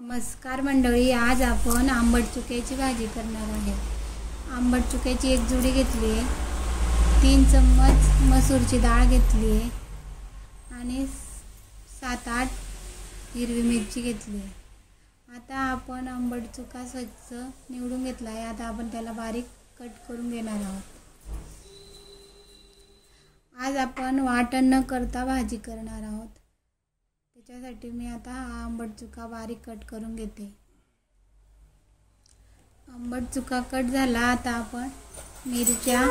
नमस्कार मंडळी, आज आपण आंबट चुक्याची भाजी करणार आहे। आंबट चुक्याची एक जुडी घेतली आहे, 3 चम्मच मसूरची डाळ घेतली आहे आणि 7-8 हिरवी मिरची घेतली आहे। आता आपण आंबट चुका स्वच्छ निवडून घेतला आहे। आता आपण त्याला बारीक कट करून घेणार आहोत। आज आपण वाटण न करता भाजी करणार आहोत, त्याच्यासाठी मी आता आंबट चुका बारीक कट करून घेते। आंबट चुका कट झाला, आता आपण मिरच्या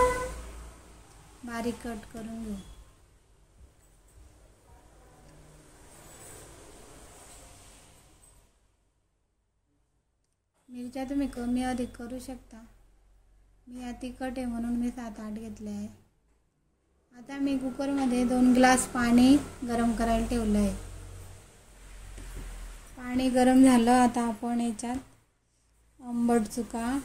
बारीक कट करून घेऊ। मिरच्या तुम्ही कमी अधिक करू शकता। मी तिखट आहे म्हणून मी 7-8 घेतले आहे। आता मी कुकरमध्ये 2 ग्लास पाणी गरम करायला ठेवलं आहे। पाणी गरम झालं, आता आपण याच्यात आंबट चुका,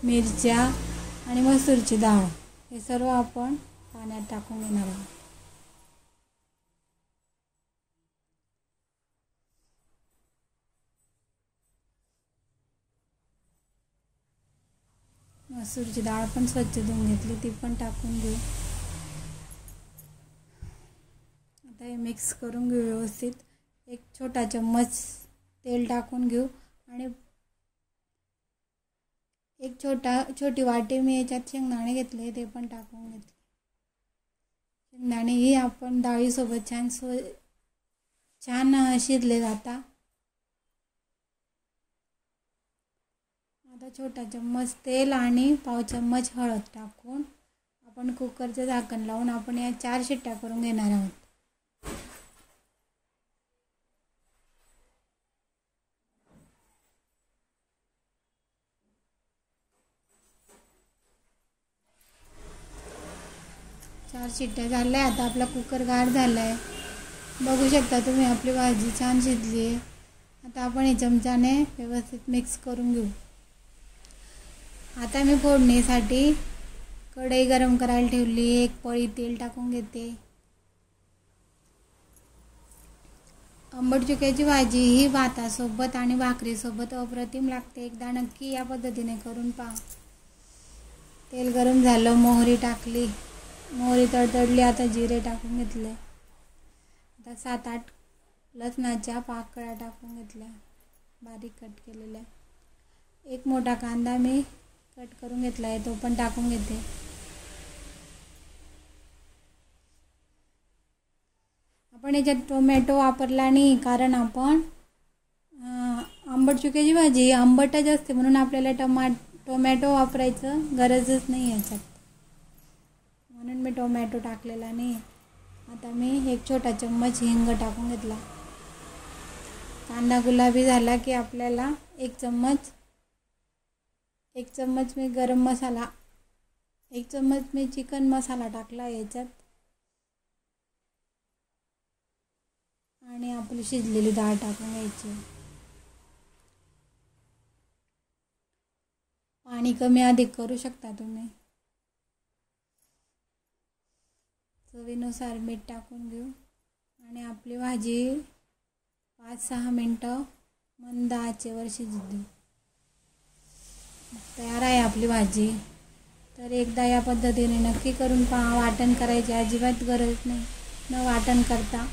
मिरच्या आणि मसूरची डाळ हे सर्व आपण पाण्यात टाकून घेणार आहोत। मसूरची डाळ पण स्वच्छ धुवून घेतली, ती पण टाकून घेऊ। आता हे मिक्स करून घेऊ व्यवस्थित। एक छोटा चम्मच तेल टाकून घेऊ आणि एक छोटी वाटी मी याच्यात शेंगदाणे घेतले, ते पण टाकून घेतले। शेंगदाणे ही आपण डाळीसोबत छान शिजले जातात। आता छोटा चम्मच तेल आणि पाव चम्मच हळद टाकून आपण कुकरचं झाकण लावून आपण या 4 शिट्ट्या करून घेणार आहोत। चार शिट्ट्या झाल्या। आता आपला कुकर गार झाला आहे, बघू शकता तुम्ही आपली भाजी छान शिजली आहे। आता आपण हे चमच्याने व्यवस्थित मिक्स करून घेऊ। आता मी फोडणीसाठी कढई गरम करायला ठेवली, 1 पळी तेल टाकून घेते। आंबट चुक्याची भाजी ही भातासोबत आणि भाकरीसोबत अप्रतिम लागते। एकदा नक्की या पद्धतीने करून पहा। तेल गरम झालं, मोहरी टाकली, मोहरी तडतडली, आता जिरे टाकून घेतले। आता 7-8 लसणाच्या पाकळ्या टाकून घेतल्या, बारीक कट केलेल्या। एक मोठा कांदा मी कट करून घेतला आहे, तो पण टाकून घेते। आपण याच्यात टोमॅटो वापरला नाही, कारण आपण आंबट चुक्याची भाजी आंबटच असते म्हणून आपल्याला टोमॅटो वापरायचं गरजच नाही याच्यात, म्हणून मी टोमॅटो टाकलेला नाही। आता मी एक छोटा चम्मच हिंग टाकून घेतला। कांदा गुलाबी झाला की आपल्याला एक चम्मच मी गरम मसाला, 1 चम्मच मी चिकन मसाला टाकला याच्यात आणि आपली शिजलेली डाळ टाकून घ्यायची। पाणी कमी अधिक करू शकता तुम्ही। चवीनुसार मीठ टाकून घेऊ आणि आपली भाजी 5-6 मिनटं मंद आचेवर शिजू देऊ। तयार आहे आपली भाजी। तर एकदा या पद्धतीने नक्की करून पहा। वाटण करायची अजिबात गरज नाही, न वाटण करता